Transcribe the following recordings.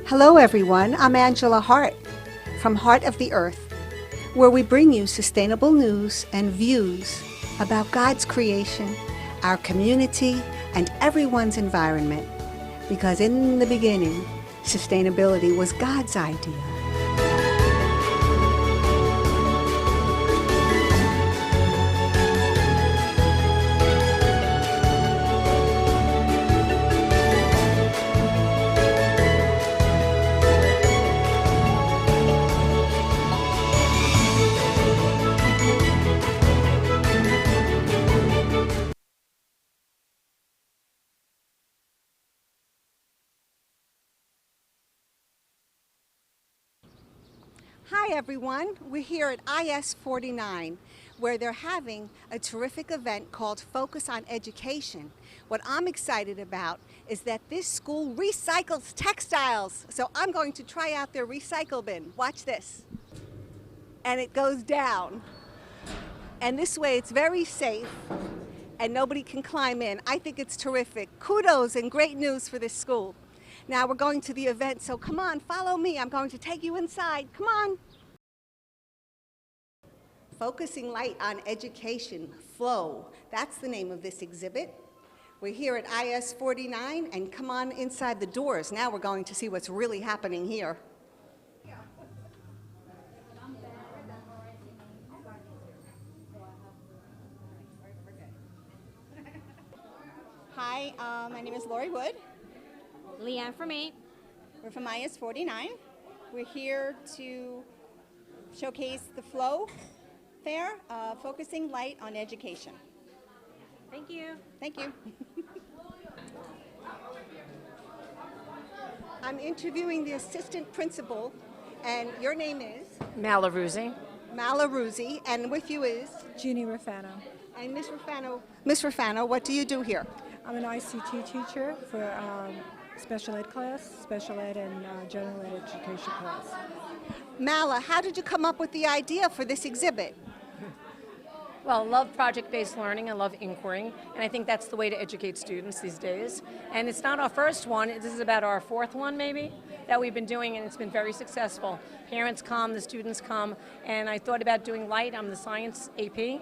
Hello everyone, I'm Angela Hart from Heart of the Earth, where we bring you sustainable news and views about God's creation, our community, and everyone's environment. Because in the beginning, sustainability was God's idea. Hi everyone, we're here at IS 49 where they're having a terrific event called Focus on Education. What I'm excited about is that this school recycles textiles. So I'm going to try out their recycle bin. Watch this. And it goes down. And this way it's very safe and nobody can climb in. I think it's terrific. Kudos and great news for this school. Now we're going to the event, so come on, follow me. I'm going to take you inside. Come on. Focusing Light on Education, Flow. That's the name of this exhibit. We're here at IS 49, and come on inside the doors. Now we're going to see what's really happening here. Hi, my name is Lori Wood. Leanne from 8. We're from IS 49. We're here to showcase the Flow Fair, Focusing Light on Education. Thank you. Thank you. I'm interviewing the assistant principal, and your name is? Malaruzzi. Malaruzzi, and with you is? Jeannie Raffano. And Ms. Raffano, what do you do here? I'm an ICT teacher for special ed class, special ed and general ed education class. Mala, how did you come up with the idea for this exhibit? Well, I love project-based learning. I love inquiry, and I think that's the way to educate students these days. And it's not our first one. This is about our fourth one, maybe, that we've been doing, and it's been very successful. Parents come, the students come, and I thought about doing light. I'm the science AP,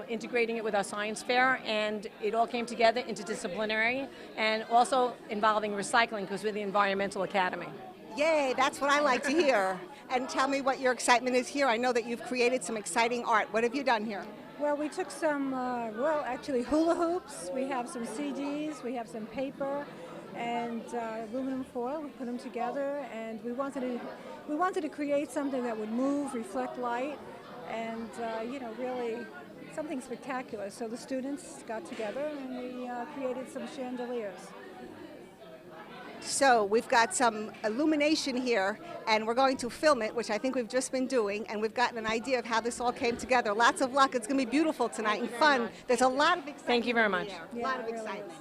integrating it with our science fair, and it all came together interdisciplinary, and also involving recycling, because we're the Environmental Academy. Yay, that's what I like to hear. And tell me what your excitement is here. I know that you've created some exciting art. What have you done here? Well, we took some, actually hula hoops. We have some CDs, we have some paper, and aluminum foil. We put them together, and we wanted to create something that would move, reflect light, and really something spectacular. So the students got together, and we created some chandeliers. So we've got some illumination here, and we're going to film it, which I think we've just been doing, and we've gotten an idea of how this all came together. Lots of luck. It's going to be beautiful tonight and fun. There's a lot of excitement. Thank you very much. A lot of excitement.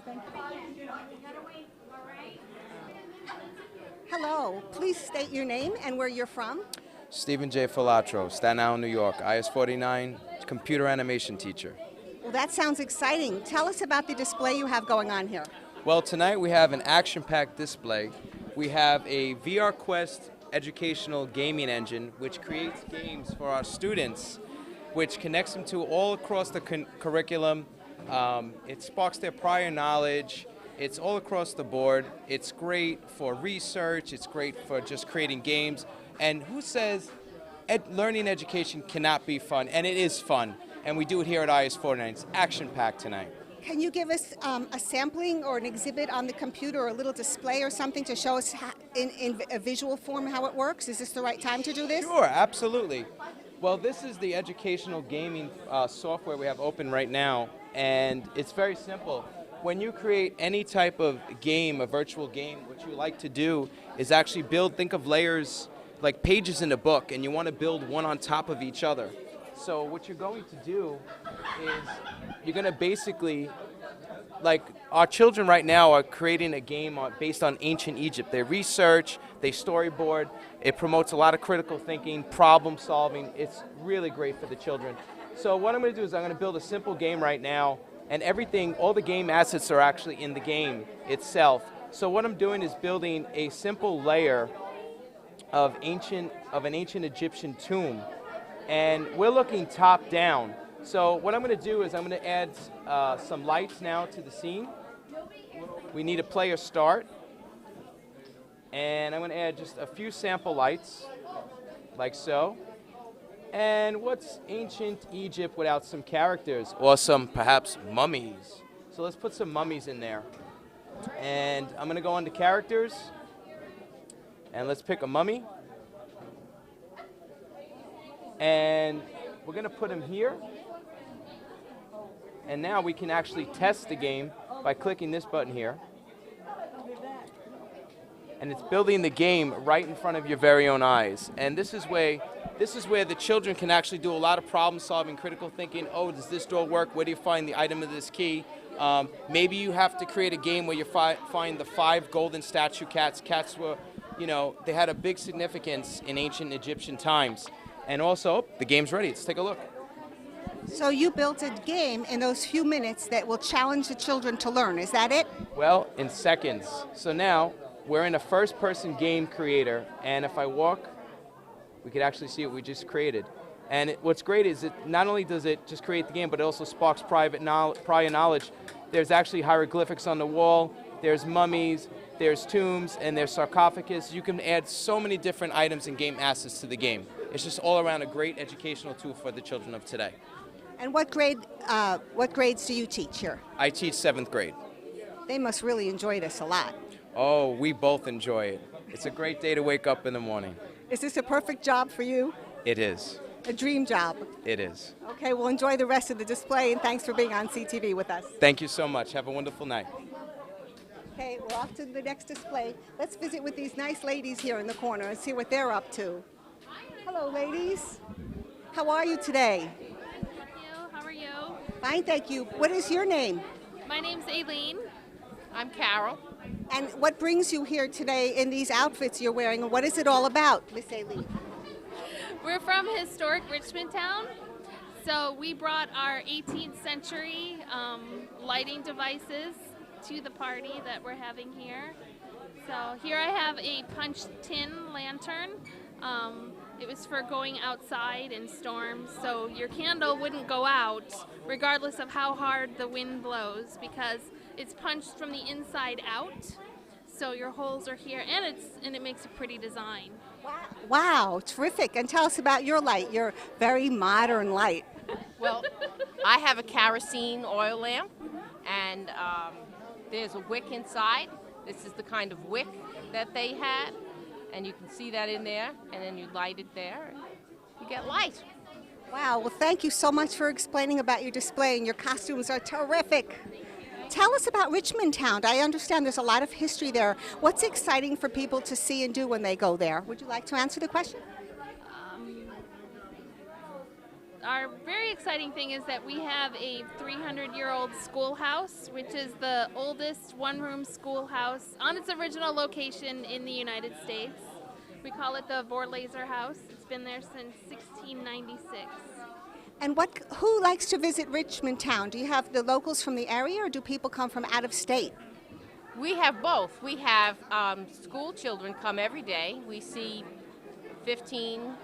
Hello. Please state your name and where you're from. Stephen J. Filatro, Staten Island, New York, IS 49, computer animation teacher. Well, that sounds exciting. Tell us about the display you have going on here. Well, tonight we have an action-packed display. We have a VR Quest educational gaming engine which creates games for our students, which connects them to all across the curriculum. It sparks their prior knowledge. It's all across the board. It's great for research. It's great for just creating games. And who says learning education cannot be fun? And it is fun. And we do it here at IS 49. It's action-packed tonight. Can you give us a sampling or an exhibit on the computer or a little display or something to show us in a visual form how it works? Is this the right time to do this? Sure, absolutely. Well, this is the educational gaming software we have open right now, and it's very simple. When you create any type of game, a virtual game, what you like to do is actually think of layers like pages in a book, and you want to build one on top of each other. So what you're going to do is you're going to basically like our children right now are creating a game based on ancient Egypt. They research, they storyboard. It promotes a lot of critical thinking, problem solving. It's really great for the children. So what I'm going to do is I'm going to build a simple game right now, and everything, all the game assets are actually in the game itself. So what I'm doing is building a simple layer of an ancient Egyptian tomb, and we're looking top down. So what I'm going to do is I'm going to add some lights now to the scene. We need a player start, and I'm going to add just a few sample lights, like so. And what's ancient Egypt without some characters, or some perhaps mummies? So let's put some mummies in there. And I'm going to go on to characters, and let's pick a mummy. And we're going to put him here. And now we can actually test the game by clicking this button here. And it's building the game right in front of your very own eyes. And this is where the children can actually do a lot of problem solving, critical thinking. Oh, does this door work? Where do you find the item of this key? Maybe you have to create a game where you find the 5 golden statue cats. Cats were, they had a big significance in ancient Egyptian times. And also, the game's ready. Let's take a look. So you built a game in those few minutes that will challenge the children to learn. Is that it? Well, in seconds. So now we're in a first-person game creator, and if I walk, we can actually see what we just created. And what's great is not only does it just create the game, but it also sparks prior knowledge. There's actually hieroglyphics on the wall, there's mummies, there's tombs, and there's sarcophagus. You can add so many different items and game assets to the game. It's just all around a great educational tool for the children of today. And what grades do you teach here? I teach 7th grade. They must really enjoy this a lot. Oh, we both enjoy it. It's a great day to wake up in the morning. Is this a perfect job for you? It is. A dream job? It is. Okay, well enjoy the rest of the display, and thanks for being on CTV with us. Thank you so much. Have a wonderful night. Okay, we're off to the next display. Let's visit with these nice ladies here in the corner and see what they're up to. Hello, ladies. How are you today? Thank you. How are you? Fine, thank you. What is your name? My name's Aileen. I'm Carol. And what brings you here today in these outfits you're wearing, and what is it all about, Miss Aileen? We're from historic Richmond Town. So we brought our 18th century lighting devices to the party that we're having here. So here I have a punch tin lantern. It was for going outside in storms, so your candle wouldn't go out regardless of how hard the wind blows, because it's punched from the inside out. So your holes are here, and it makes a pretty design. Wow, terrific. And tell us about your light, your very modern light. Well, I have a kerosene oil lamp, and there's a wick inside. This is the kind of wick that they had, and you can see that in there, and then you light it there, and you get light. Wow, well thank you so much for explaining about your display, and your costumes are terrific. Tell us about Richmond Town. I understand there's a lot of history there. What's exciting for people to see and do when they go there? Would you like to answer the question? Our very exciting thing is that we have a 300-year-old schoolhouse, which is the oldest one-room schoolhouse on its original location in the United States. We call it the Vorlaser House. It's been there since 1696. And who likes to visit Richmond Town? Do you have the locals from the area, or do people come from out of state? We have both. We have school children come every day. We see 15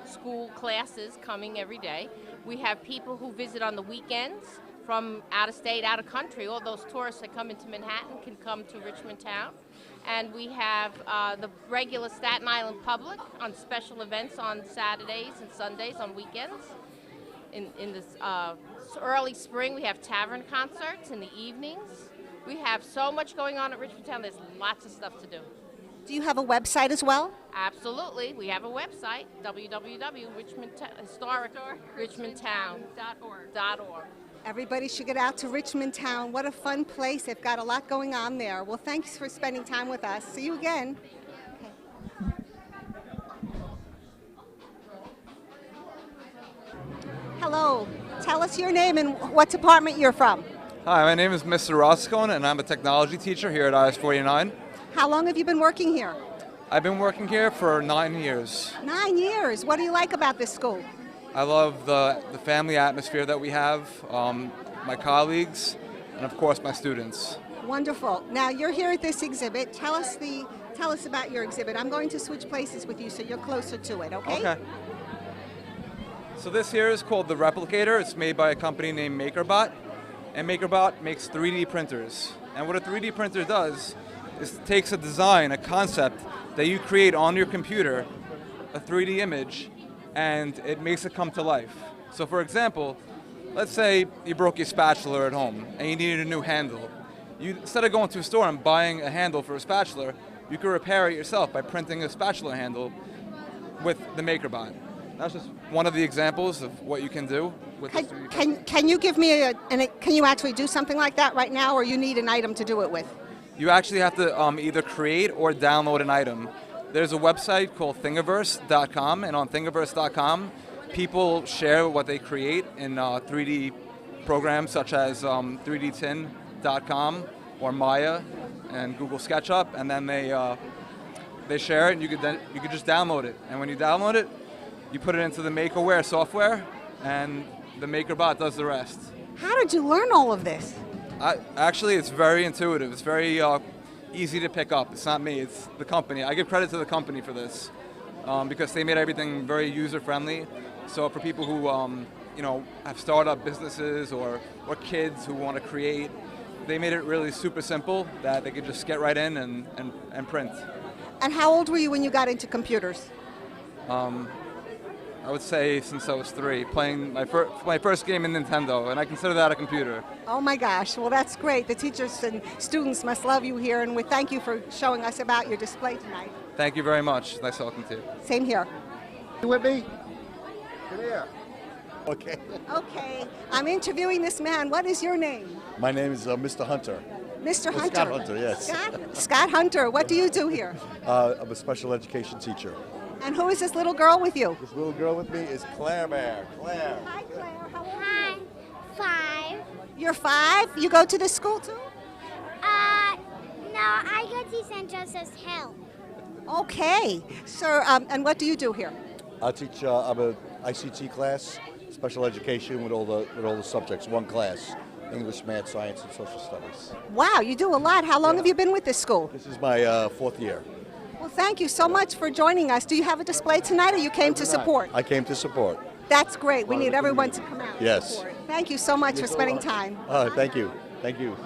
school classes coming every day. We have people who visit on the weekends from out of state, out of country. All those tourists that come into Manhattan can come to Richmond Town. And we have the regular Staten Island public on special events on Saturdays and Sundays, on weekends. In this early spring, we have tavern concerts in the evenings. We have so much going on at Richmond Town. There's lots of stuff to do. Do you have a website as well? Absolutely. We have a website, www.historicrichmondtown.org. Everybody should get out to Richmond Town. What a fun place. They've got a lot going on there. Well, thanks for spending time with us. See you again. Okay. Hello. Tell us your name and what department you're from. Hi, my name is Mr. Roscone, and I'm a technology teacher here at IS49. How long have you been working here? I've been working here for 9 years. 9 years. What do you like about this school? I love the family atmosphere that we have, my colleagues, and of course my students. Wonderful. Now you're here at this exhibit. Tell us about your exhibit. I'm going to switch places with you so you're closer to it, okay? Okay. So this here is called the Replicator. It's made by a company named MakerBot. And MakerBot makes 3D printers. And what a 3D printer does is it takes a design, a concept that you create on your computer, a 3D image, and it makes it come to life. So for example, let's say you broke your spatula at home and you needed a new handle. Instead of going to a store and buying a handle for a spatula, you could repair it yourself by printing a spatula handle with the MakerBot. That's just one of the examples of what you can do with this 3D printer. Can you give me can you actually do something like that right now, or you need an item to do it with? You actually have to either create or download an item. There's a website called thingiverse.com, and on thingiverse.com, people share what they create in 3D programs such as 3dtin.com or Maya and Google SketchUp, and then they share it, and you could just download it. And when you download it, you put it into the MakerWare software, and the MakerBot does the rest. How did you learn all of this? Actually, it's very intuitive. It's very easy to pick up. It's not me, it's the company. I give credit to the company for this because they made everything very user-friendly. So for people who have startup businesses or kids who want to create, they made it really super simple that they could just get right in and print. And how old were you when you got into computers? I would say since I was 3, playing my first game in Nintendo, and I consider that a computer. Oh my gosh, well that's great. The teachers and students must love you here, and we thank you for showing us about your display tonight. Thank you very much. Nice talking to you. Same here. You with me? Come here. Okay. Okay, I'm interviewing this man. What is your name? My name is Mr. Hunter. Mr. Hunter. Scott Hunter, yes. Scott Hunter, what do you do here? I'm a special education teacher. And who is this little girl with you? This little girl with me is Claire Bear. Claire. Hi, Claire. How old are Hi, you? 5. You're 5? You go to this school too? No, I go to St. Joseph's Hill. Okay. So, and what do you do here? I teach. I'm a ICT class, special education with all the subjects. One class: English, math, science, and social studies. Wow, you do a lot. How long have you been with this school? This is my 4th year. Well, thank you so much for joining us. Do you have a display tonight, or you came to support? I came to support. That's great. We need everyone to come out. Yes. And support. Thank you so much for spending time. Thank you. Thank you.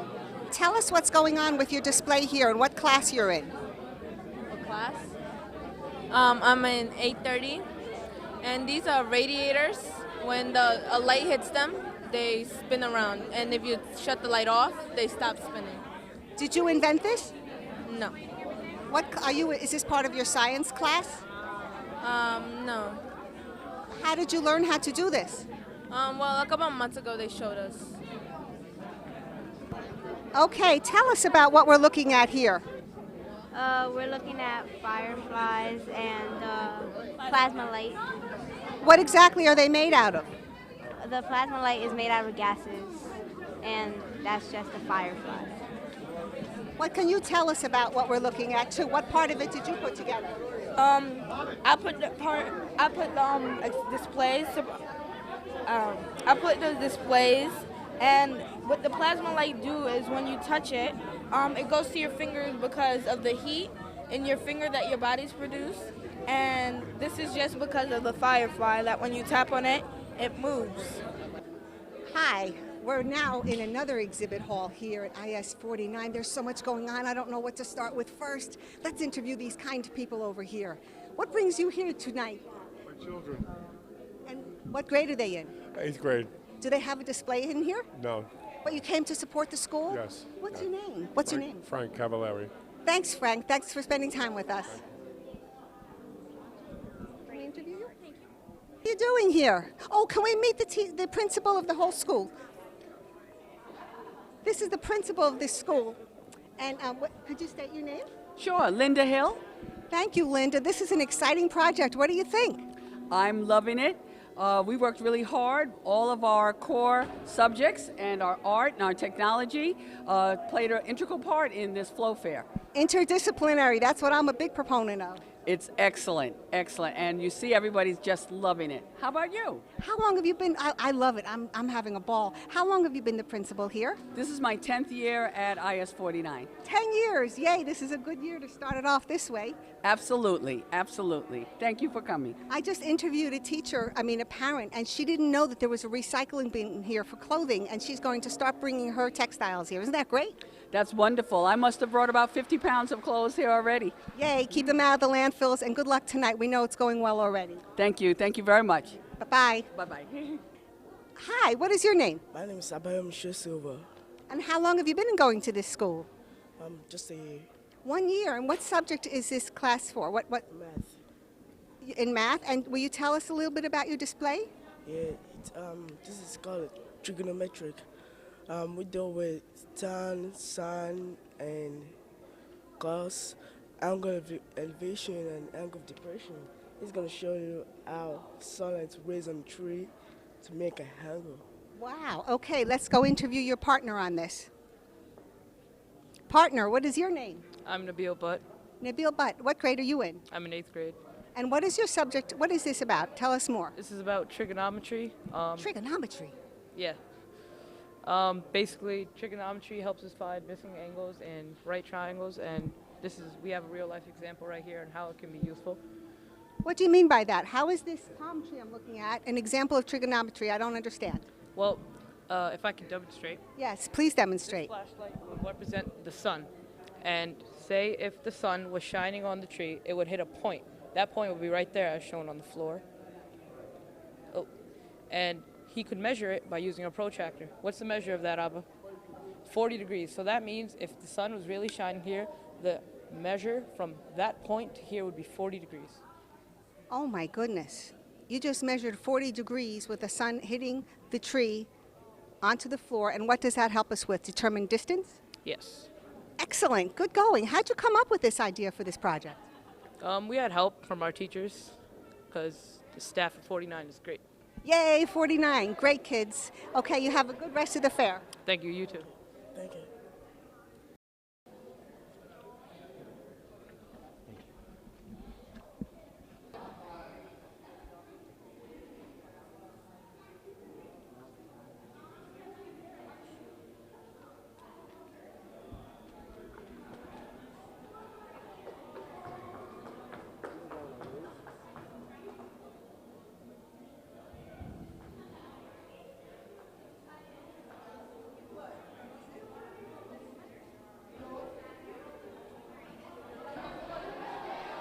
Tell us what's going on with your display here and what class you're in. What class? I'm in 8:30, and these are radiators. When a light hits them, they spin around, and if you shut the light off, they stop spinning. Did you invent this? No. What are you? Is this part of your science class? No. How did you learn how to do this? Well, a couple of months ago they showed us. Okay, tell us about what we're looking at here. We're looking at fireflies and plasma light. What exactly are they made out of? The plasma light is made out of gases, and that's just a firefly. What can you tell us about what we're looking at too? What part of it did you put together? I put the displays. I put the displays, and what the plasma light do is when you touch it, it goes to your fingers because of the heat in your finger that your body's produce. And this is just because of the firefly that when you tap on it, it moves. Hi. We're now in another exhibit hall here at IS49. There's so much going on. I don't know what to start with first. Let's interview these kind people over here. What brings you here tonight? My children. And what grade are they in? 8th grade. Do they have a display in here? No. But you came to support the school? Yes. What's your name? What's your name? Frank Cavallari. Thanks, Frank. Thanks for spending time with us. Can we interview you? Thank you. What are you doing here? Oh, can we meet the principal of the whole school? This is the principal of this school. And could you state your name? Sure, Linda Hill. Thank you, Linda. This is an exciting project. What do you think? I'm loving it. We worked really hard. All of our core subjects and our art and our technology played an integral part in this flow fair. Interdisciplinary, that's what I'm a big proponent of. It's excellent, excellent, and you see everybody's just loving it. How about you? How long have you been? I love it. I'm having a ball. How long have you been the principal here? This is my 10th year at IS 49. 10 years. Yay, this is a good year to start it off this way. Absolutely, absolutely. Thank you for coming. I just interviewed a parent, and she didn't know that there was a recycling bin here for clothing, and she's going to start bringing her textiles here. Isn't that great? That's wonderful. I must have brought about 50 pounds of clothes here already. Yay, keep them out of the landfills, and good luck tonight. We know it's going well already. Thank you. Thank you very much. Bye-bye. Bye-bye. Hi, what is your name? My name is Abayom Silva. And how long have you been going to this school? Just a year. 1 year. And what subject is this class for? What? Math. In math? And will you tell us a little bit about your display? Yeah, this is called Trigonometry. We deal with tan, sine, and cos, angle of elevation, and angle of depression. It's going to show you how sunlight rays on a tree to make a angle. Wow. Okay, let's go interview your partner on this. Partner, what is your name? I'm Nabil Butt. Nabil Butt. What grade are you in? I'm in 8th grade. And what is your subject? What is this about? Tell us more. This is about trigonometry. Trigonometry? Yeah. Basically, trigonometry helps us find missing angles and right triangles, and we have a real life example right here on how it can be useful. What do you mean by that? How is this palm tree I'm looking at an example of trigonometry? I don't understand. Well, if I can demonstrate. Yes, please demonstrate. This flashlight would represent the sun, and say if the sun was shining on the tree, it would hit a point. That point would be right there as shown on the floor. Oh, and he could measure it by using a protractor. What's the measure of that, Abba? 40 degrees. So that means if the sun was really shining here, the measure from that point to here would be 40 degrees. Oh my goodness. You just measured 40 degrees with the sun hitting the tree onto the floor. And what does that help us with? Determine distance? Yes. Excellent. Good going. How'd you come up with this idea for this project? We had help from our teachers because the staff at 49 is great. Yay, 49. Great kids. Okay, you have a good rest of the fair. Thank you. You too. Thank you.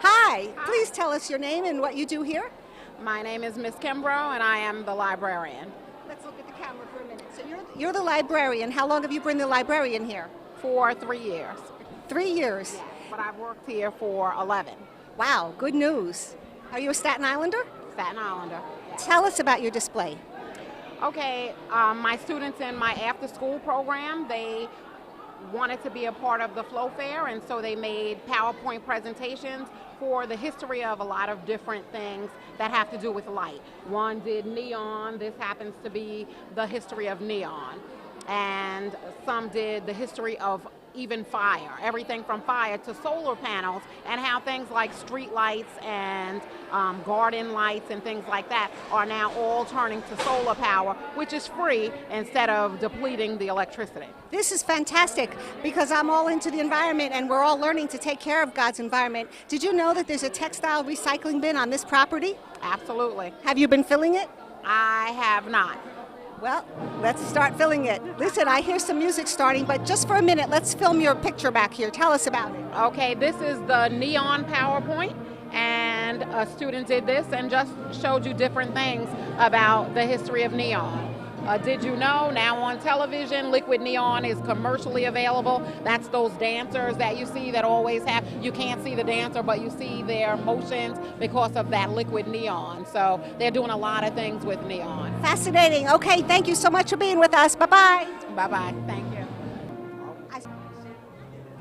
Hi, please tell us your name and what you do here. My name is Miss Kimbrough, and I am the librarian. Let's look at the camera for a minute. So you're the librarian. How long have you been the librarian here? For 3 years. 3 years? Yes, but I've worked here for 11. Wow, good news. Are you a Staten Islander? Staten Islander. Yes. Tell us about your display. Okay, my students in my after-school program, they wanted to be a part of the Flow Fair, and so they made PowerPoint presentations for the history of a lot of different things that have to do with light. One did neon. This happens to be the history of neon. And some did the history of even fire, everything from fire to solar panels, and how things like street lights and garden lights and things like that are now all turning to solar power, which is free instead of depleting the electricity. This is fantastic because I'm all into the environment and we're all learning to take care of God's environment. Did you know that there's a textile recycling bin on this property? Absolutely. Have you been filling it? I have not. Well, let's start filling it. Listen, I hear some music starting, but just for a minute, let's film your picture back here. Tell us about it. Okay, this is the neon PowerPoint, and a student did this and just showed you different things about the history of neon. Did you know now on television, liquid neon is commercially available? That's those dancers that you see that always have, you can't see the dancer, but you see their motions because of that liquid neon. So they're doing a lot of things with neon. Fascinating. Okay, thank you so much for being with us. Bye-bye. Bye-bye. Thank you.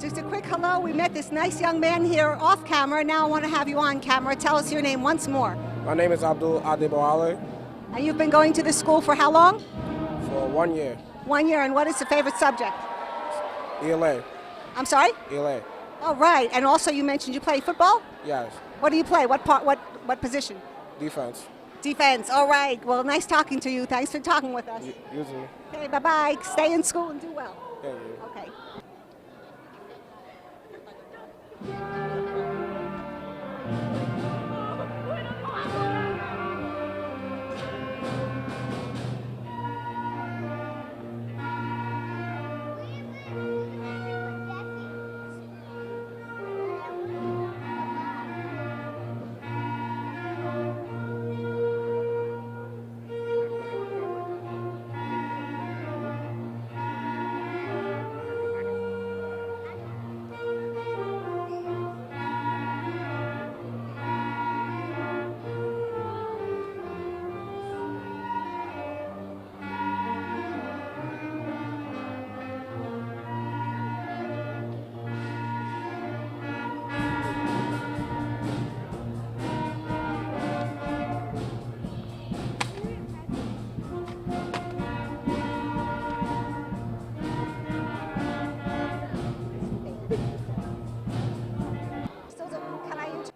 Just a quick hello. We met this nice young man here off camera. Now I want to have you on camera. Tell us your name once more. My name is Abdul Adeboale. And you've been going to this school for how long? For 1 year. 1 year, and what is your favorite subject? ELA. I'm sorry? ELA. Oh, right. And also you mentioned you play football? Yes. What do you play? What position? Defense. Defense. All right. Well, nice talking to you. Thanks for talking with us. You too. Okay, bye-bye. Stay in school and do well. Thank you. Okay. Can I inter-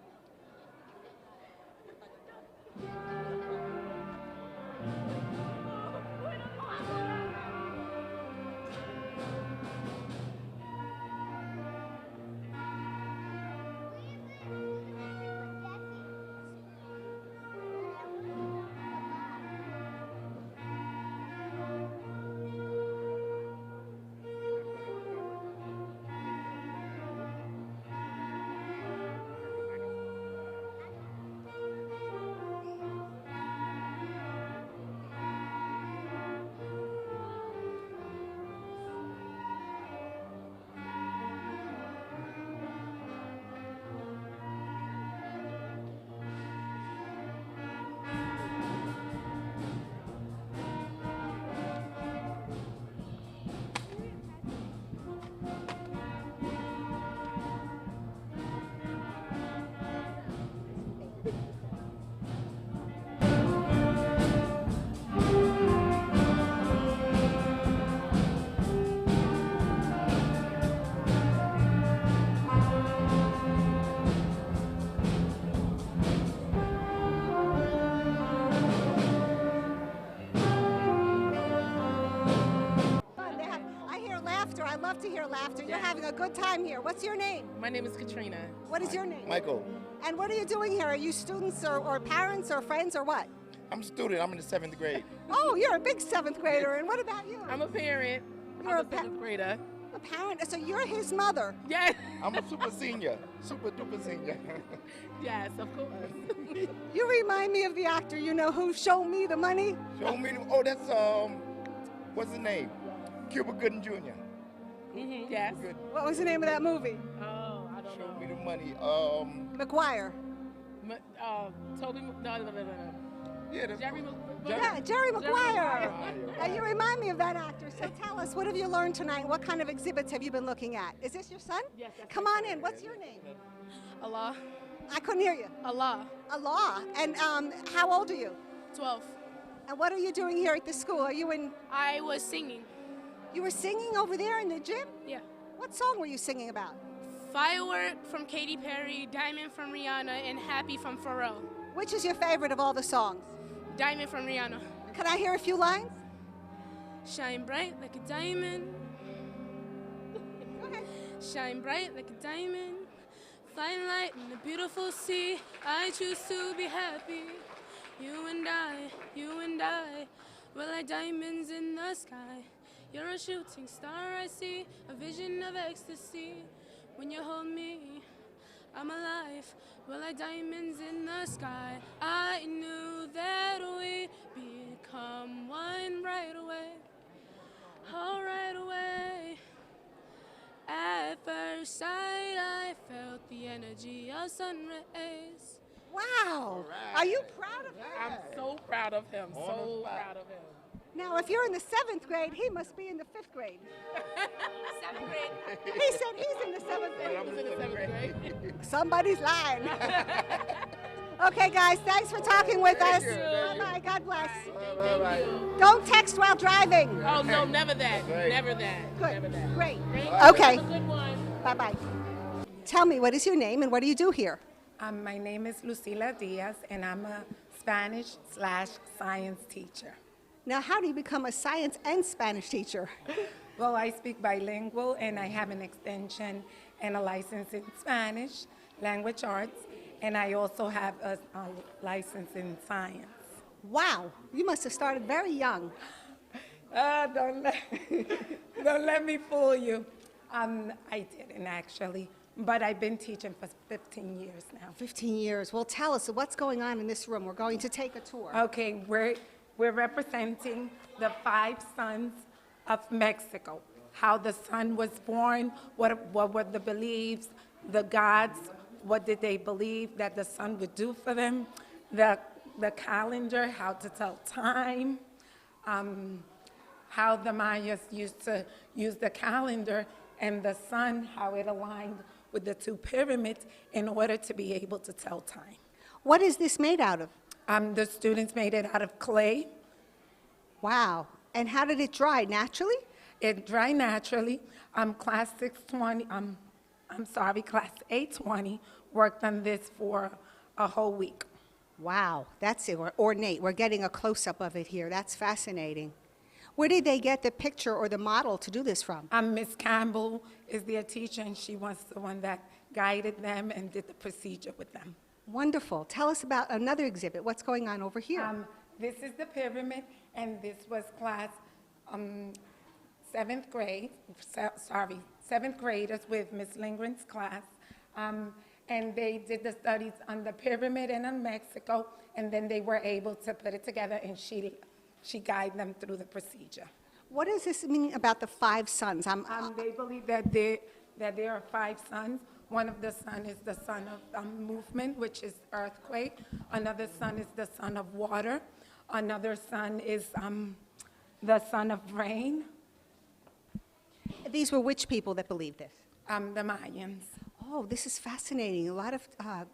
I hear laughter. I love to hear laughter. You're having a good time here. What's your name? My name is Katrina. What is your name? Michael. And what are you doing here? Are you students or parents or friends or what? I'm a student. I'm in the 7th grade. Oh, you're a big 7th grader. And what about you? I'm a parent. You're I'm a 7th grader. A parent? So you're his mother? Yes. I'm a super senior. Super duper senior. Yes, of course. You remind me of the actor, you know, who Show Me the Money? Show me the, oh, that's, what's his name? Cuba Gooding Jr. Mm-hmm. Yes. Good. What was the name of that movie? Oh, I don't know. Show me the money. McGuire. Toby, no. Yeah, that's Jerry Maguire. You remind me of that actor. So tell us, what have you learned tonight? What kind of exhibits have you been looking at? Is this your son? Yes. Come on in. What's your name? Allah. I couldn't hear you. Allah. Allah. And how old are you? 12. And what are you doing here at the school? Are you in? I was singing. You were singing over there in the gym? Yeah. What song were you singing about? Firework from Katy Perry, Diamond from Rihanna, and Happy from Pharrell. Which is your favorite of all the songs? Diamond from Rihanna. Can I hear a few lines? Shine bright like a diamond. Go ahead. Shine bright like a diamond. Flying light in the beautiful sea. I choose to be happy. You and I, we're like diamonds in the sky. You're a shooting star, I see, a vision of ecstasy. When you hold me, I'm alive, we're like diamonds in the sky. I knew that we'd become one right away, oh right away. At first sight, I felt the energy of sun rays. Wow. Are you proud of him? I'm so proud of him. So proud of him. Now, if you're in the 7th grade, he must be in the 5th grade. 7th grade. He said he's in the 7th grade. I was in the 7th grade. Somebody's lying. Okay, guys, thanks for talking with us. Bye-bye. God bless. Don't text while driving. Oh, no, never that. Never that. Good. Never that. Great. Thank Okay. you. Have a good one. Bye-bye. Tell me, what is your name and what do you do here? My name is Lucila Diaz, and I'm a Spanish/science teacher. Now, how do you become a science and Spanish teacher? Well, I speak bilingual, and I have an extension and a license in Spanish, language arts, and I also have a license in science. Wow, you must have started very young. Don't let me fool you. I didn't actually, but I've been teaching for 15 years now. 15 years. Well, tell us what's going on in this room. We're going to take a tour. Okay, we're representing the 5 sons of Mexico. How the sun was born, what were the beliefs, the gods, what did they believe that the sun would do for them, the calendar, how to tell time, how the Mayas used to use the calendar and the sun, how it aligned with the 2 pyramids in order to be able to tell time. What is this made out of? The students made it out of clay. Wow. And how did it dry? Naturally? It dried naturally. Class 820 worked on this for a whole week. Wow, that's ornate. We're getting a close-up of it here. That's fascinating. Where did they get the picture or the model to do this from? Miss Campbell is their teacher, and she was the one that guided them and did the procedure with them. Wonderful. Tell us about another exhibit. What's going on over here? This is the pyramid, and this was class 7th graders with Miss Lindgren's class. And they did the studies on the pyramid and on Mexico, and then they were able to put it together, and she guided them through the procedure. What does this mean about the 5 sons? They believe that there are 5 sons. One of the sons is the son of movement, which is earthquake. Another son is the son of water. Another son is the son of rain. These were which people that believed this? The Mayans. Oh, this is fascinating. A lot of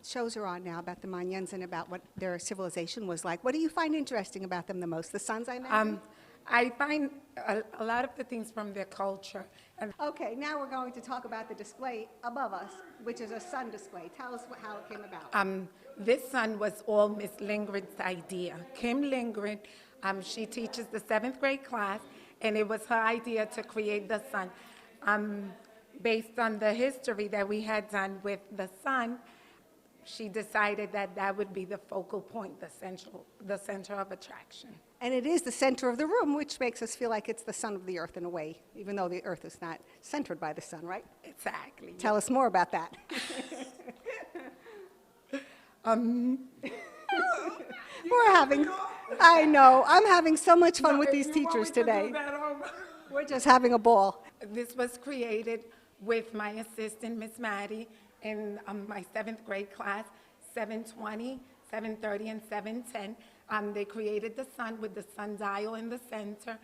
shows are on now about the Mayans and about what their civilization was like. What do you find interesting about them the most? The sons I mentioned? I find a lot of the things from their culture. Okay, now we're going to talk about the display above us, which is a sun display. Tell us how it came about. This sun was all Miss Lindgren's idea. Kim Lindgren, she teaches the 7th grade class, and it was her idea to create the sun. Based on the history that we had done with the sun, she decided that that would be the focal point, the center of attraction. And it is the center of the room, which makes us feel like it's the sun of the earth in a way, even though the earth is not centered by the sun, right? Exactly. Tell us more about that. I know, I'm having so much fun with these teachers today. We're just having a ball. This was created with my assistant, Miss Maddie, in my 7th grade class, 720, 730, and 710. They created the sun with the sundial in the center.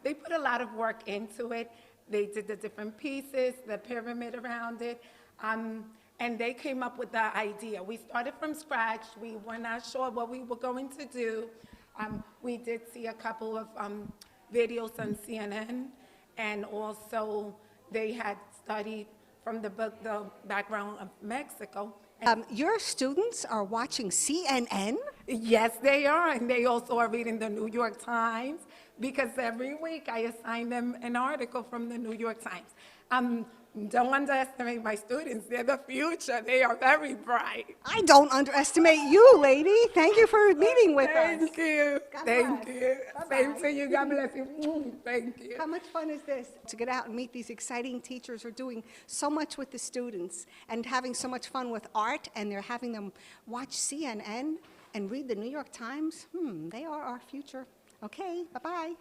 They put a lot of work into it. They did the different pieces, the pyramid around it, and they came up with the idea. We started from scratch. We were not sure what we were going to do. We did see a couple of videos on CNN, and also they had studied from the background of Mexico. Your students are watching CNN? Yes, they are, and they also are reading the New York Times, because every week I assign them an article from the New York Times. Don't underestimate my students. They're the future. They are very bright. I don't underestimate you, lady. Thank you for meeting with us. Thank you. Thank you. Same to you. God bless you. Thank you. How much fun is this? To get out and meet these exciting teachers who are doing so much with the students and having so much fun with art, and they're having them watch CNN and read the New York Times. They are our future. Okay, bye-bye.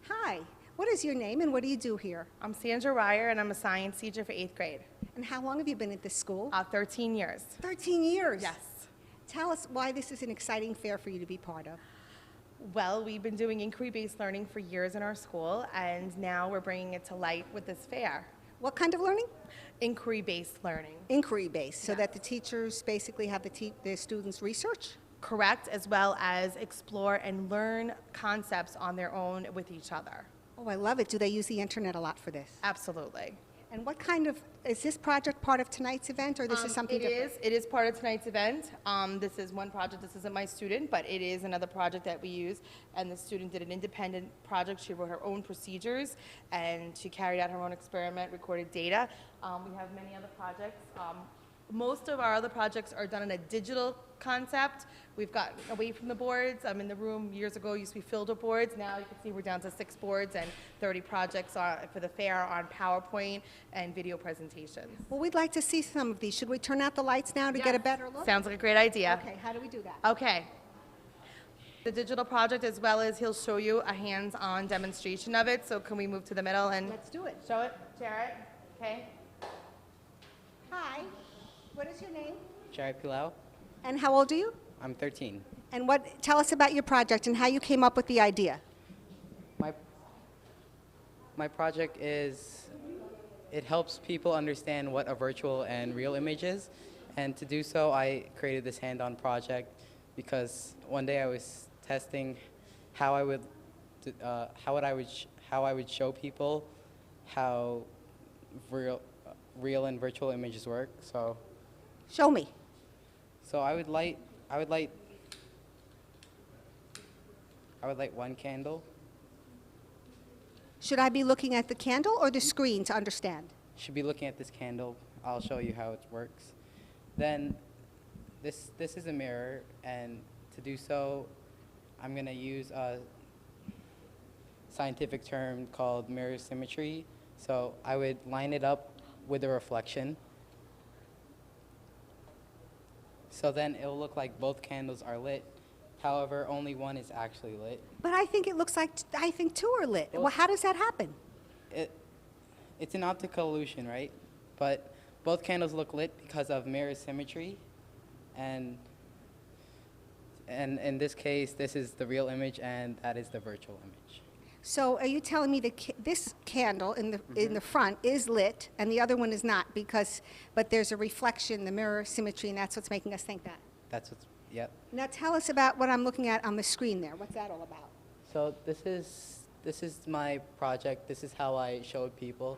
Hi. What is your name and what do you do here? I'm Sandra Ryer, and I'm a science teacher for 8th grade. And how long have you been at this school? 13 years. 13 years? Yes. Tell us why this is an exciting fair for you to be part of. Well, we've been doing inquiry-based learning for years in our school, and now we're bringing it to light with this fair. What kind of learning? Inquiry-based learning. Inquiry-based, so that the teachers basically have their students research? Correct, as well as explore and learn concepts on their own with each other. Oh, I love it. Do they use the internet a lot for this? Absolutely. And what kind of, is this project part of tonight's event, or this is something different? It is part of tonight's event. This is one project. This isn't my student, but it is another project that we use. And the student did an independent project. She wrote her own procedures, and she carried out her own experiment, recorded data. We have many other projects. Most of our other projects are done in a digital concept. We've gotten away from the boards. In the room years ago used to be filled with boards. Now you can see we're down to 6 boards, and 30 projects for the fair on PowerPoint and video presentations. Well, we'd like to see some of these. Should we turn out the lights now to get a better look? Sounds like a great idea. Okay, how do we do that? Okay. The digital project, as well as he'll show you a hands-on demonstration of it. So can we move to the middle and Let's do it. show it, Jarrett? Okay. Hi, what is your name? Jared Pilau. And how old are you? I'm 13. And tell us about your project and how you came up with the idea. My project is, it helps people understand what a virtual and real image is. And to do so, I created this hand-on project because one day I was testing how I would show people how real and virtual images work. So show me. So I would light one candle. Should I be looking at the candle or the screen to understand? Should be looking at this candle. I'll show you how it works. Then this is a mirror, and to do so, I'm going to use a scientific term called mirror symmetry. So I would line it up with a reflection. So then it'll look like both candles are lit. However, only one is actually lit. But I think it looks like, I think 2 are lit. Well, how does that happen? It's an optical illusion, right? But both candles look lit because of mirror symmetry. And in this case, this is the real image, and that is the virtual image. So are you telling me that this candle in the front is lit and the other one is not but there's a reflection, the mirror symmetry, and that's what's making us think that? That's what's, yep. Now tell us about what I'm looking at on the screen there. What's that all about? So this is my project. This is how I showed people,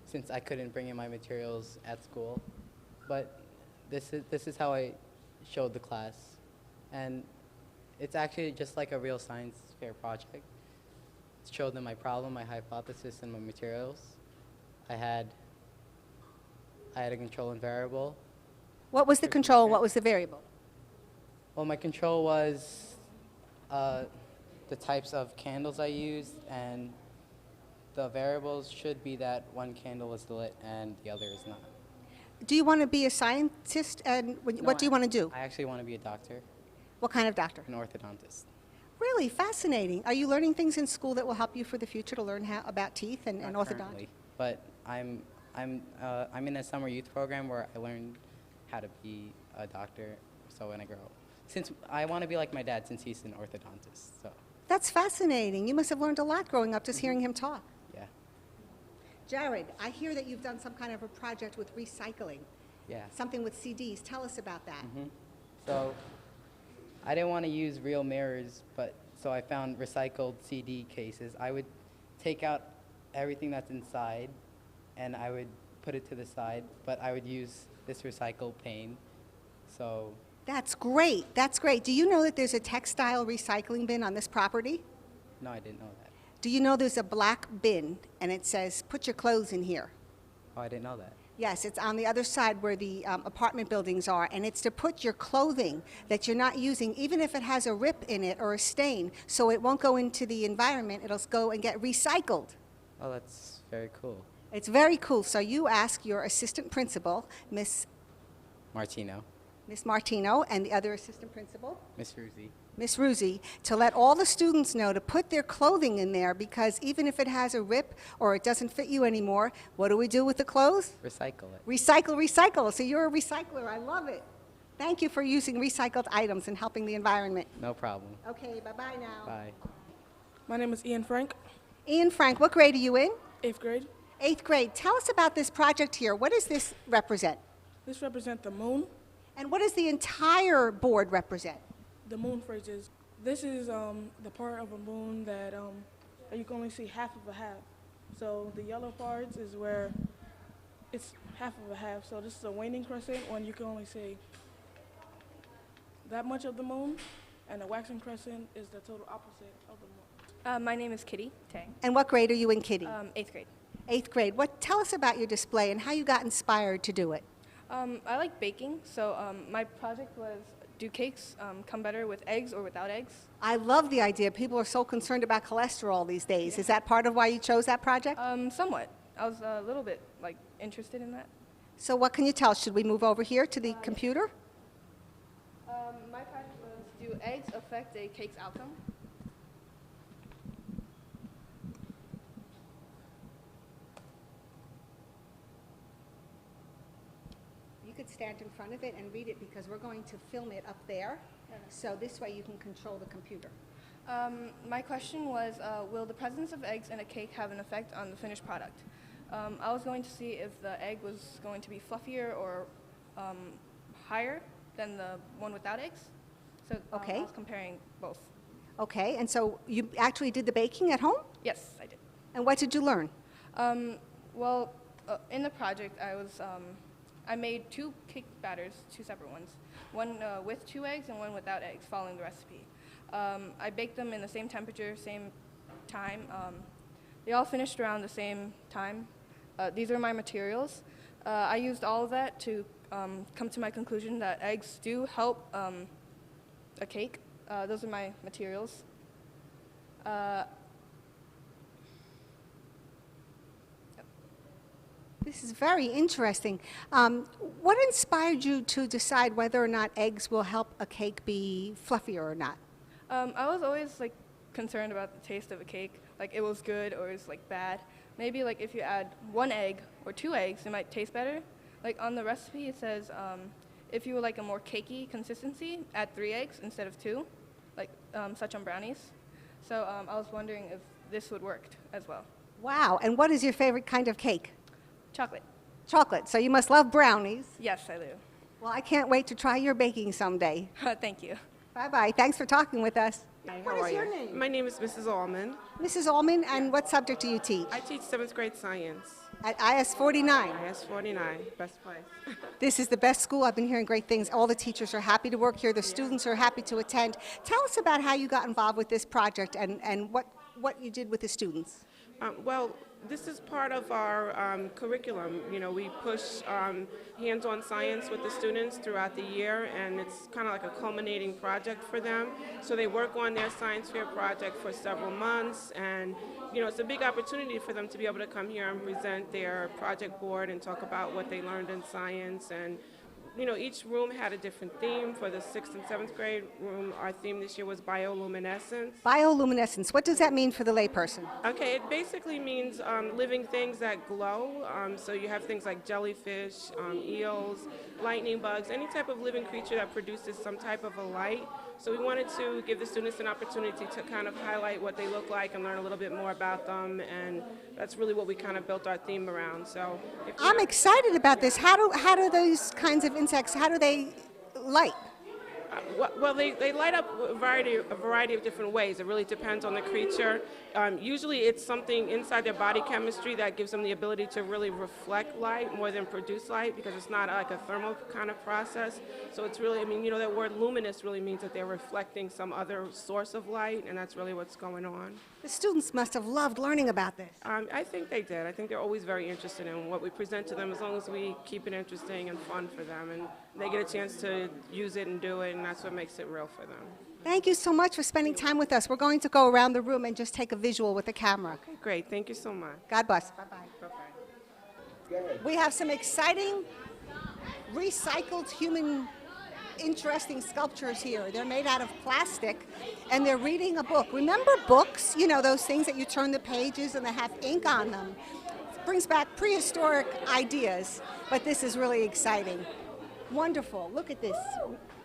since I couldn't bring in my materials at school. But this is how I showed the class. And it's actually just like a real science fair project. Showed them my problem, my hypothesis, and my materials. I had a control and variable. What was the control? What was the variable? Well, my control was the types of candles I used, and the variables should be that one candle is lit and the other is not. Do you want to be a scientist, and what do you want to do? I actually want to be a doctor. What kind of doctor? An orthodontist. Really fascinating. Are you learning things in school that will help you for the future to learn about teeth and orthodontics? Currently, but I'm in a summer youth program where I learned how to be a doctor. So when I grow up, since I want to be like my dad, since he's an orthodontist. So that's fascinating. You must have learned a lot growing up just hearing him talk. Yeah. Jared, I hear that you've done some kind of a project with recycling. Yeah. Something with CDs. Tell us about that. So I didn't want to use real mirrors, so I found recycled CD cases. I would take out everything that's inside, and I would put it to the side, but I would use this recycled pane. So that's great. That's great. Do you know that there's a textile recycling bin on this property? No, I didn't know that. Do you know there's a black bin, and it says, put your clothes in here? Oh, I didn't know that. Yes, it's on the other side where the apartment buildings are, and it's to put your clothing that you're not using, even if it has a rip in it or a stain, so it won't go into the environment. It'll go and get recycled. Oh, that's very cool. It's very cool. So you ask your assistant principal, Miss Martino. Miss Martino, and the other assistant principal, Miss Ruzi. Miss Ruzi, to let all the students know to put their clothing in there, because even if it has a rip or it doesn't fit you anymore, what do we do with the clothes? Recycle it. Recycle, recycle. So you're a recycler. I love it. Thank you for using recycled items and helping the environment. No problem. Okay, bye-bye now. Bye. My name is Ian Frank. Ian Frank, what grade are you in? 8th grade. 8th grade. Tell us about this project here. What does this represent? This represents the moon. And what does the entire board represent? The moon phases. This is the part of a moon that you can only see half of a half. So the yellow parts is where it's half of a half. So this is a waning crescent when you can only see that much of the moon, and the waxing crescent is the total opposite of the moon. My name is Kitty Tang. And what grade are you in, Kitty? 8th grade. 8th grade. Tell us about your display and how you got inspired to do it. I like baking, so my project was do cakes come better with eggs or without eggs? I love the idea. People are so concerned about cholesterol these days. Is that part of why you chose that project? Somewhat. I was a little bit interested in that. So what can you tell us? Should we move over here to the computer? My project was do eggs affect a cake's outcome? You could stand in front of it and read it because we're going to film it up there. So this way you can control the computer. My question was, will the presence of eggs in a cake have an effect on the finished product? I was going to see if the egg was going to be fluffier or higher than the one without eggs. So Okay. I was comparing both. Okay, and so you actually did the baking at home? Yes, I did. And what did you learn? Well, in the project, I made 2 cake batters, 2 separate ones, one with 2 eggs and one without eggs, following the recipe. I baked them in the same temperature, same time. They all finished around the same time. These are my materials. I used all of that to come to my conclusion that eggs do help a cake. Those are my materials. This is very interesting. What inspired you to decide whether or not eggs will help a cake be fluffier or not? I was always concerned about the taste of a cake, it was good or it's bad. Maybe if you add 1 egg or 2 eggs, it might taste better. On the recipe, it says if you would like a more cakey consistency, add 3 eggs instead of 2, such on brownies. So I was wondering if this would work as well. Wow, and what is your favorite kind of cake? Chocolate. Chocolate, so you must love brownies. Yes, I do. Well, I can't wait to try your baking someday. Thank you. Bye-bye, thanks for talking with us. Hi, What how is are your you? name? My name is Mrs. Allman. Mrs. Allman, and what subject do you teach? I teach 7th grade science. At IS 49. IS 49, best place. This is the best school. I've been hearing great things. All the teachers are happy to work here. The students are happy to attend. Tell us about how you got involved with this project and what you did with the students. Well, this is part of our curriculum. We push hands-on science with the students throughout the year, and it's kind of like a culminating project for them. So they work on their science fair project for several months, and it's a big opportunity for them to be able to come here and present their project board and talk about what they learned in science. And each room had a different theme. For the 6th and 7th grade room, our theme this year was bioluminescence. Bioluminescence, what does that mean for the layperson? Okay, it basically means living things that glow. So you have things like jellyfish, eels, lightning bugs, any type of living creature that produces some type of a light. So we wanted to give the students an opportunity to kind of highlight what they look like and learn a little bit more about them, and that's really what we kind of built our theme around. So I'm excited about this. How do those kinds of insects, how do they light? Well, they light up a variety of different ways. It really depends on the creature. Usually it's something inside their body chemistry that gives them the ability to really reflect light more than produce light, because it's not like a thermal kind of process. So it's really, that word luminous really means that they're reflecting some other source of light, and that's really what's going on. The students must have loved learning about this. I think they did. I think they're always very interested in what we present to them, as long as we keep it interesting and fun for them, and they get a chance to use it and do it, and that's what makes it real for them. Thank you so much for spending time with us. We're going to go around the room and just take a visual with the camera. Okay, great. Thank you so much. God bless. Bye-bye. Bye-bye. We have some exciting recycled human interesting sculptures here. They're made out of plastic and they're reading a book. Remember books? Those things that you turn the pages and they have ink on them. It brings back prehistoric ideas, but this is really exciting. Wonderful. Look at this.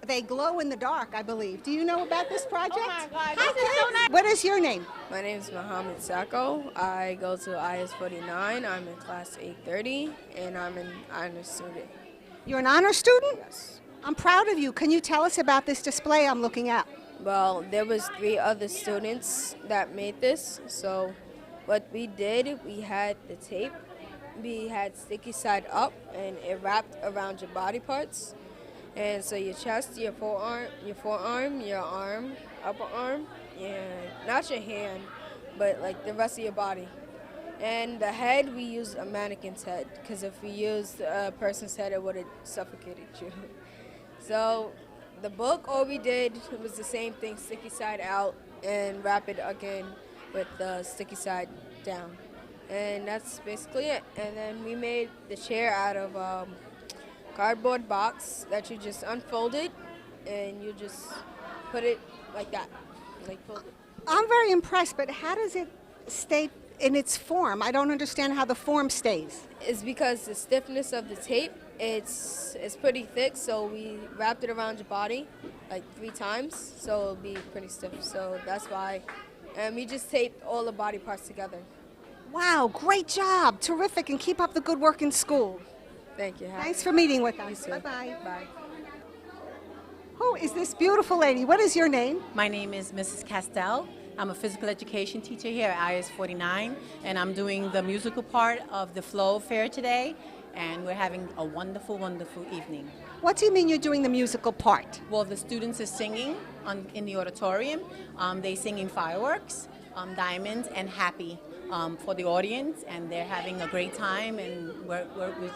They glow in the dark, I believe. Do you know about this project? Oh my God, Hi, this is so kids. nice. What is your name? My name is Mohammed Sacco. I go to IS 49. I'm in class 830, and I'm an honor student. You're an honor student? Yes. I'm proud of you. Can you tell us about this display I'm looking at? Well, there was 3 other students that made this. So what we did, we had the tape. We had sticky side up, and it wrapped around your body parts. And so your chest, your forearm, your arm, upper arm, and not your hand, but like the rest of your body. And the head, we used a mannequin's head, because if we used a person's head, it would have suffocated you. So the book, all we did was the same thing, sticky side out, and wrap it again with the sticky side down. And that's basically it. And then we made the chair out of cardboard box that you just unfolded, and you just put it like that, like fold it. I'm very impressed, but how does it stay in its form? I don't understand how the form stays. It's because the stiffness of the tape, it's pretty thick, so we wrapped it around your body like 3 times, so it'll be pretty stiff. So that's why, and we just taped all the body parts together. Wow, great job. Terrific, and keep up the good work in school. Thank you. Thanks for meeting with us. Bye-bye. Bye. Who is this beautiful lady? What is your name? My name is Mrs. Castell. I'm a physical education teacher here at IS 49, and I'm doing the musical part of the Flow Fair today, and we're having a wonderful, wonderful evening. What do you mean you're doing the musical part? Well, the students are singing in the auditorium. They're singing fireworks, diamonds, and happy for the audience, and they're having a great time, and we're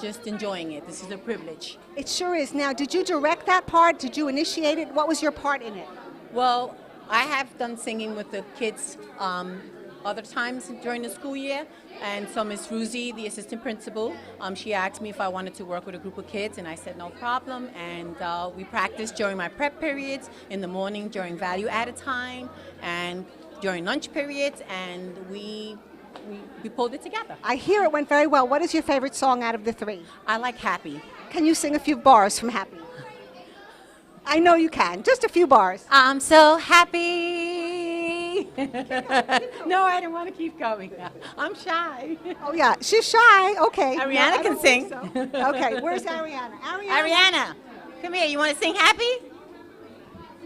just enjoying it. This is a privilege. It sure is. Now, did you direct that part? Did you initiate it? What was your part in it? Well, I have done singing with the kids other times during the school year, and so Ms. Ruzi, the assistant principal, she asked me if I wanted to work with a group of kids, and I said no problem, and we practiced during my prep periods, in the morning during value added time, and during lunch periods, and we pulled it together. I hear it went very well. What is your favorite song out of the 3? I like Happy. Can you sing a few bars from Happy? I know you can. Just a few bars. I'm so happy. No, I didn't want to keep going. I'm shy. Oh, yeah. She's shy. Okay. Ariana can sing. Okay. Where's Ariana? Ariana, come here. You want to sing Happy?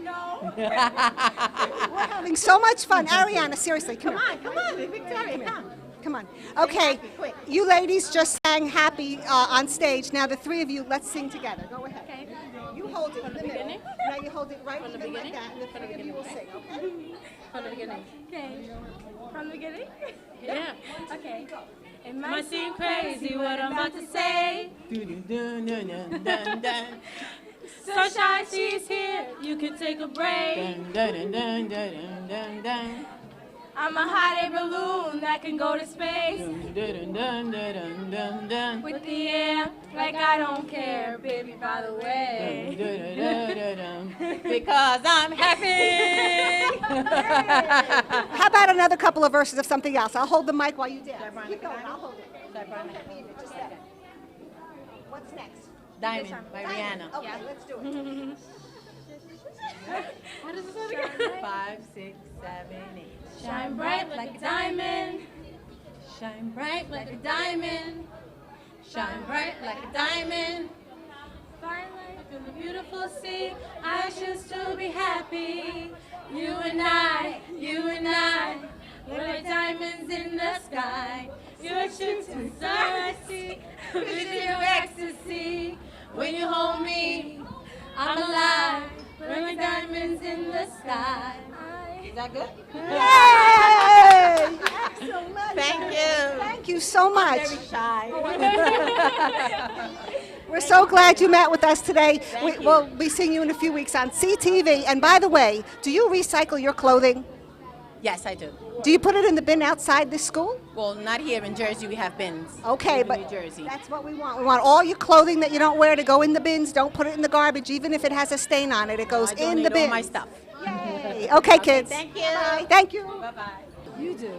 No. We're having so much fun. Ariana, seriously, come on. Come on, Victoria, come. Come on. Okay. You ladies just sang Happy on stage. Now the 3 of you, let's sing together. Go ahead. Okay. You hold it in the middle. Now you hold it right even like that, and the 3 of you will sing, okay? From the beginning. Okay. From the beginning? Yeah. Okay. It might seem crazy what I'm about to say. So shy, she's here. You can take a break. I'm a hot air balloon that can go to space. With the air, like I don't care, baby, by the way. Because I'm happy. How about another couple of verses of something else? I'll hold the mic while you dance. Keep going. I'll hold it. Just that. What's next? Diamond by Rihanna. Okay, let's do it. How does this sound again? 5, 6, 7, 8. Shine bright like a diamond. Shine bright Like a diamond. Shine bright like a diamond. Firelight in the beautiful sea. I should still be happy. You and I, we're like diamonds in the sky. Your chips and thirsty with your ecstasy. When you hold me, I'm alive. We're like diamonds in the sky. Is that good? Yay! Excellent. Thank you. Thank you so much. I'm very shy. We're so glad you met with us today. We'll be seeing you in a few weeks on CTV. And by the way, do you recycle your clothing? Yes, I do. Do you put it in the bin outside this school? Well, not here in Jersey. We have bins. Okay, In but New Jersey. that's what we want. We want all your clothing that you don't wear to go in the bins. Don't put it in the garbage, even if it has a stain on it. It goes I in the donate bin. all my stuff. Yay. Okay, kids. Thank you. Bye. Thank you. Bye-bye. You do.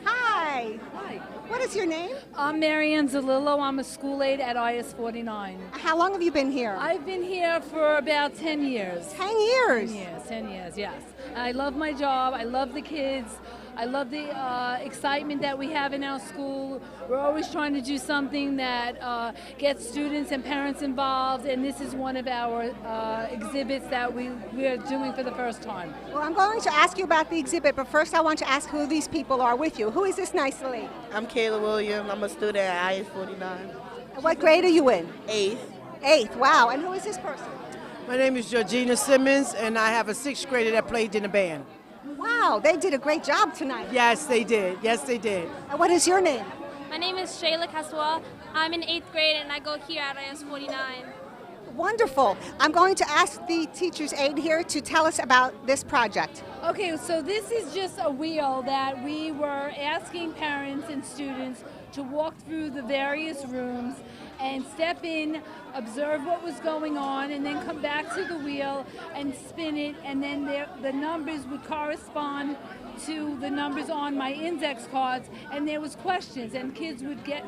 Hi. Hi. Hi. What is your name? I'm Marianne Zalillo. I'm a school aide at IS 49. How long have you been here? I've been here for about 10 years. 10 years? 10 years, yes. I love my job. I love the kids. I love the excitement that we have in our school. We're always trying to do something that gets students and parents involved, and this is one of our exhibits that we're doing for the first time. Well, I'm going to ask you about the exhibit, but first I want to ask who these people are with you. Who is this nice lady? I'm Kayla Williams. I'm a student at IS 49. What grade are you in? 8th. 8th, wow. And who is this person? My name is Georgina Simmons, and I have a 6th grader that played in the band. Wow, they did a great job tonight. Yes, they did. Yes, they did. And what is your name? My name is Shayla Caswell. I'm in 8th grade and I go here at IS 49. Wonderful. I'm going to ask the teacher's aide here to tell us about this project. Okay, so this is just a wheel that we were asking parents and students to walk through the various rooms and step in, observe what was going on, and then come back to the wheel and spin it, and then the numbers would correspond to the numbers on my index cards, and there was questions, and kids would get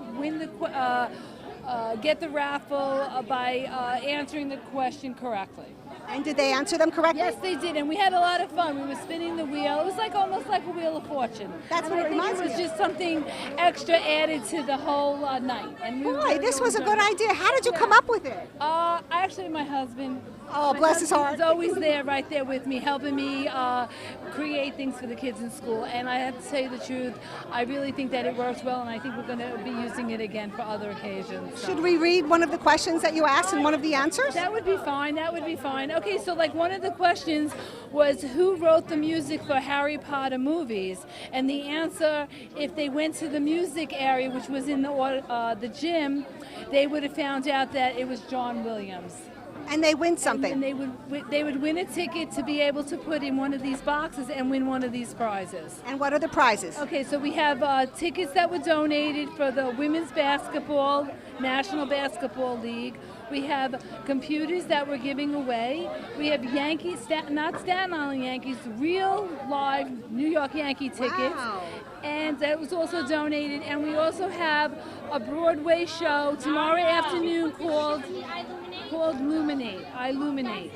the raffle by answering the question correctly. And did they answer them correctly? Yes, they did, and we had a lot of fun. We were spinning the wheel. It was like almost like a Wheel of Fortune. That's what it reminds me It was of. just something extra added to the whole night. And we Boy, really this was a enjoyed good it. idea. How did you come up with it? Actually, my husband. Oh, My bless his heart. husband is always there, right there with me, helping me create things for the kids in school. And I have to tell you the truth, I really think that it works well, and I think we're going to be using it again for other occasions. So. Should we read one of the questions that you asked and one of the answers? That would be fine. That would be fine. Okay, so like one of the questions was who wrote the music for Harry Potter movies, and the answer, if they went to the music area, which was in the gym, they would have found out that it was John Williams. And they win something. And they would win a ticket to be able to put in one of these boxes and win one of these prizes. And what are the prizes? Okay, so we have tickets that were donated for the Women's Basketball, National Basketball League. We have computers that we're giving away. We have Yankees, not Staten Island Yankees, real live New York Yankee tickets. Wow. And that was also donated. And we also have a Broadway show tomorrow afternoon called Illuminate.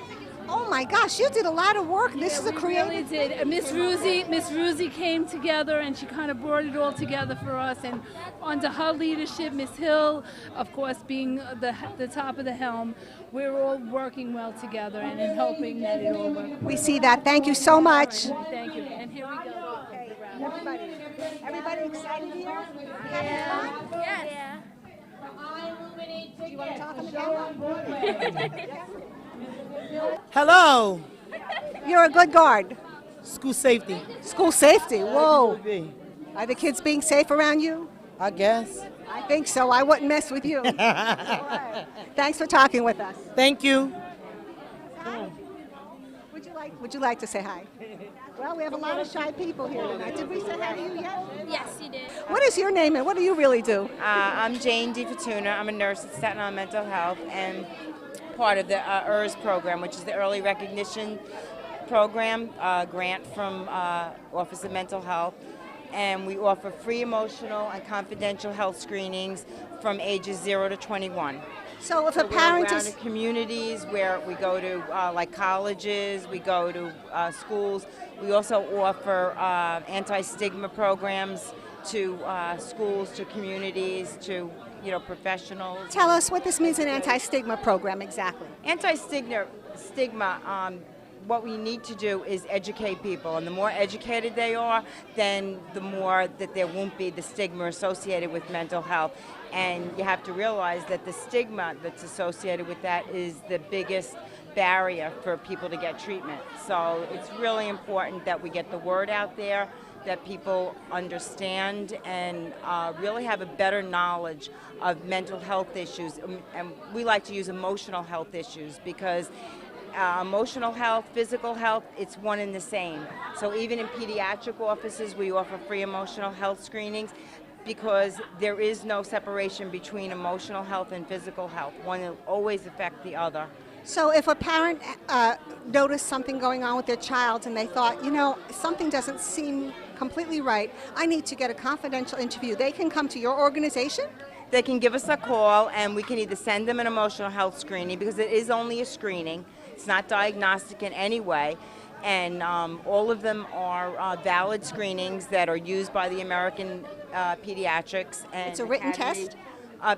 Oh my gosh, you did a lot of work. This is a creative. We really did. Miss Ruzi came together and she kind of brought it all together for us. And under her leadership, Miss Hill, of course, being the top of the helm, we're all working well together and in hoping that it all works. We see that. Thank you so much. Thank you. And here we go. Everybody excited here? Having fun? Yes. Do you want to talk on the camera? Hello. You're a good guard. School safety. School safety? Whoa. Are the kids being safe around you? I guess. I think so. I wouldn't mess with you. All right. Thanks for talking with us. Thank you. Would you like to say hi? Well, we have a lot of shy people here tonight. Did we say hi to you yet? Yes, you did. What is your name and what do you really do? I'm Jane DeFortuna. I'm a nurse at Staten Island Mental Health and part of the ERS program, which is the Early Recognition Program, grant from Office of Mental Health. And we offer free emotional and confidential health screenings from ages 0 to 21. So if a parent we're is... around in communities where we go to like colleges, we go to schools. We also offer anti-stigma programs to schools, to communities, to professionals. Tell us what this means, an anti-stigma program exactly. Anti-stigma, what we need to do is educate people, and the more educated they are, then the more that there won't be the stigma associated with mental health. And you have to realize that the stigma that's associated with that is the biggest barrier for people to get treatment. So it's really important that we get the word out there, that people understand and really have a better knowledge of mental health issues. And we like to use emotional health issues because emotional health, physical health, it's one and the same. So even in pediatric offices, we offer free emotional health screenings because there is no separation between emotional health and physical health. One will always affect the other. So if a parent noticed something going on with their child and they thought, something doesn't seem completely right. I need to get a confidential interview. They can come to your organization? They can give us a call, and we can either send them an emotional health screening, because it is only a screening. It's not diagnostic in any way. And all of them are valid screenings that are used by the American Pediatrics. And It's a written Academy. test?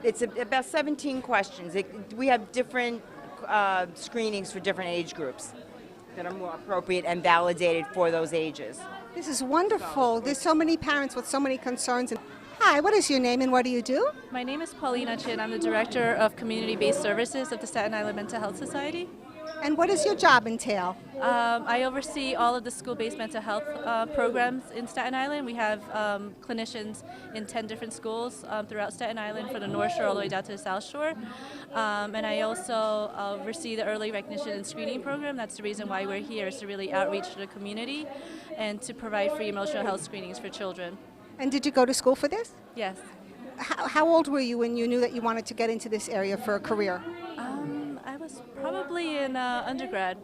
It's about 17 questions. We have different screenings for different age groups that are more appropriate and validated for those ages. This is wonderful. There's so many parents with so many concerns. Hi, what is your name and what do you do? My name is Paulina Chin. I'm the Director of Community-Based Services of the Staten Island Mental Health Society. And what does your job entail? I oversee all of the school-based mental health programs in Staten Island. We have clinicians in 10 different schools throughout Staten Island, from the North Shore all the way down to the South Shore. And I also oversee the early recognition and screening program. That's the reason why we're here, is to really outreach to the community and to provide free emotional health screenings for children. And did you go to school for this? Yes. How old were you when you knew that you wanted to get into this area for a career? I was probably in undergrad.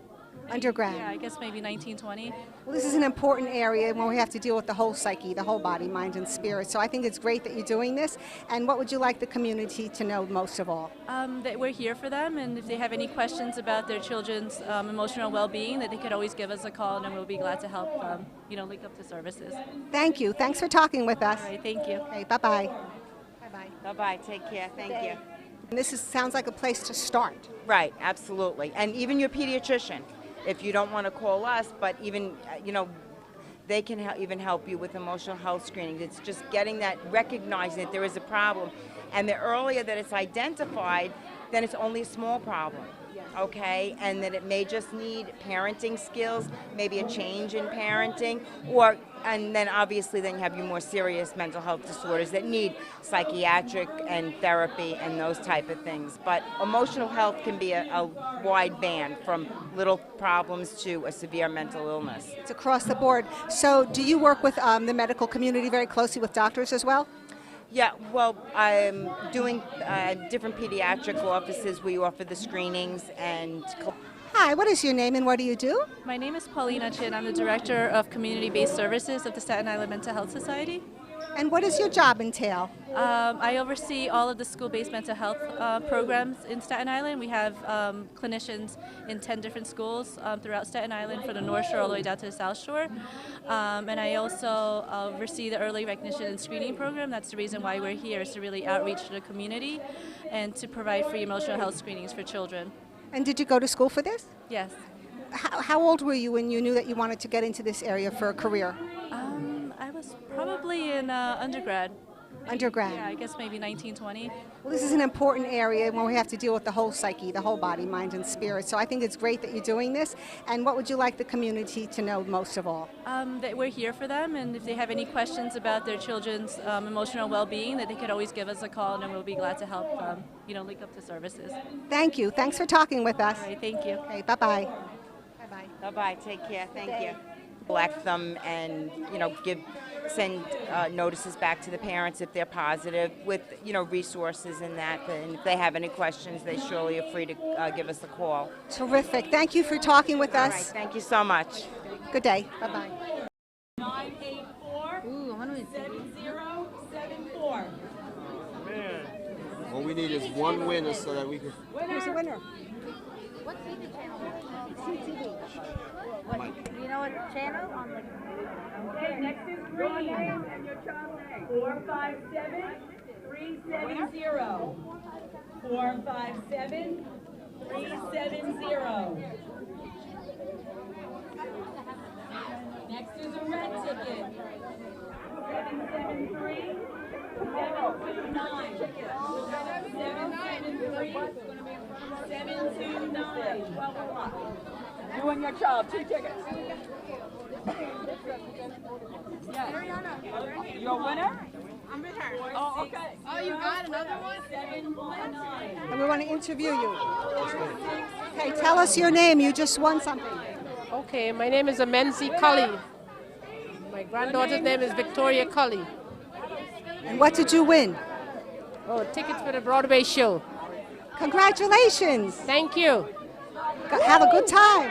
Undergrad? Yeah, I guess maybe 1920. Well, this is an important area when we have to deal with the whole psyche, the whole body, mind, and spirit. So I think it's great that you're doing this. And what would you like the community to know most of all? That we're here for them, and if they have any questions about their children's emotional well-being, that they could always give us a call, and we'll be glad to help link up to services. Thank you. Thanks for talking with us. All right, thank you. Okay, bye-bye. Bye-bye. Bye-bye. Take care. Thank you. And this sounds like a place to start. Right, absolutely. And even your pediatrician, if you don't want to call us, but even, they can even help you with emotional health screening. It's just getting that, recognizing that there is a problem. And the earlier that it's identified, then it's only a small problem. Okay, and that it may just need parenting skills, maybe a change in parenting, and then obviously then you have your more serious mental health disorders that need psychiatric and therapy and those type of things. But emotional health can be a wide band, from little problems to a severe mental illness. It's across the board. So do you work with the medical community very closely, with doctors as well? Yeah, well, I'm doing different pediatric offices. We offer the screenings and... Hi, what is your name and what do you do? My name is Paulina Chin. I'm the Director of Community-Based Services of the Staten Island Mental Health Society. And what does your job entail? I oversee all of the school-based mental health programs in Staten Island. We have clinicians in 10 different schools throughout Staten Island, from the North Shore all the way down to the South Shore. And I also oversee the early recognition and screening program. That's the reason why we're here, is to really outreach to the community and to provide free emotional health screenings for children. And did you go to school for this? Yes. How old were you when you knew that you wanted to get into this area for a career? I was probably in undergrad. Undergrad? Yeah, I guess maybe 1920. Well, this is an important area when we have to deal with the whole psyche, the whole body, mind, and spirit. So I think it's great that you're doing this. And what would you like the community to know most of all? That we're here for them, and if they have any questions about their children's emotional well-being, that they could always give us a call, and we'll be glad to help link up to services. Thank you. Thanks for talking with us. All right, thank you. Okay, bye-bye. Bye-bye. Bye-bye. Take care. Thank you. Collect them and, send notices back to the parents if they're positive, with, resources and that. And if they have any questions, they surely are free to give us a call. Terrific. Thank you for talking with us. All right. Thank you so much. Good day. Bye-bye. 984-7074. Man. All we need is one winner so that we can... Who's the winner? What TV channel? CTV. Do you know what channel? Okay, next is green. And your child's name. 457-370. 457-370. Next is a red ticket. 773-729. 729. 12 o'clock. You and your child, 2 tickets. Yes. Your winner? I'm with her. Oh, okay. Oh, you got another one? 719. And we want to interview you. Okay, tell us your name. You just won something. Okay, my name is Amenzi Cully. My granddaughter's name is Victoria Cully. And what did you win? Oh, tickets for the Broadway show. Congratulations. Thank you. Have a good time.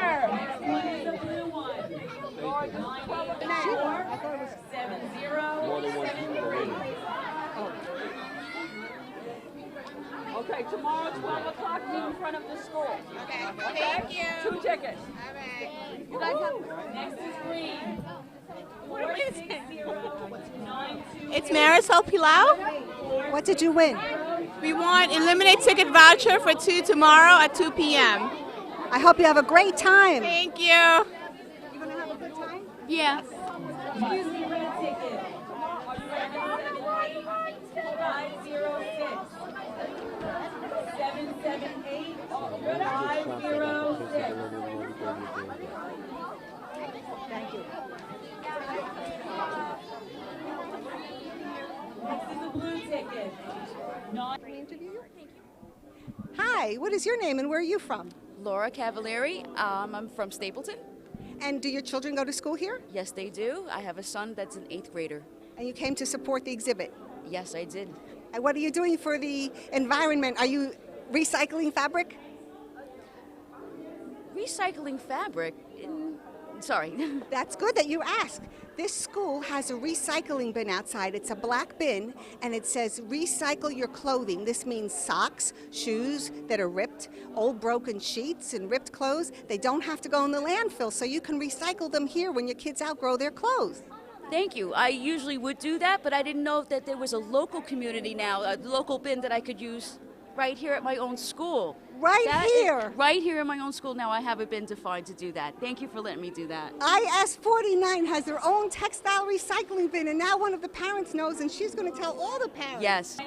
Okay, tomorrow, 12 o'clock, meet in front of the school. Okay. Okay? Thank you. 2 tickets. All right. You guys have, next is green. What is it? It's Marisol Pilau. What did you win? We want eliminate ticket voucher for 2 tomorrow at 2 p.m. I hope you have a great time. Thank you. You gonna have a good time? Yeah. Excuse me, red ticket. Are you ready? 506. 778 506. Thank you. Next is the blue ticket. Hi, what is your name and where are you from? Laura Cavalieri. I'm from Stapleton. And do your children go to school here? Yes, they do. I have a son that's an 8th grader. And you came to support the exhibit? Yes, I did. And what are you doing for the environment? Are you recycling fabric? Recycling fabric? Sorry. That's good that you asked. This school has a recycling bin outside. It's a black bin, and it says recycle your clothing. This means socks, shoes that are ripped, old broken sheets and ripped clothes. They don't have to go in the landfill, so you can recycle them here when your kids outgrow their clothes. Thank you. I usually would do that, but I didn't know that there was a local community now, a local bin that I could use right here at my own school. Right here? Right here in my own school. Now I have a bin defined to do that. Thank you for letting me do that. IS 49 has their own textile recycling bin, and now one of the parents knows, and she's going to tell all the parents. Yes.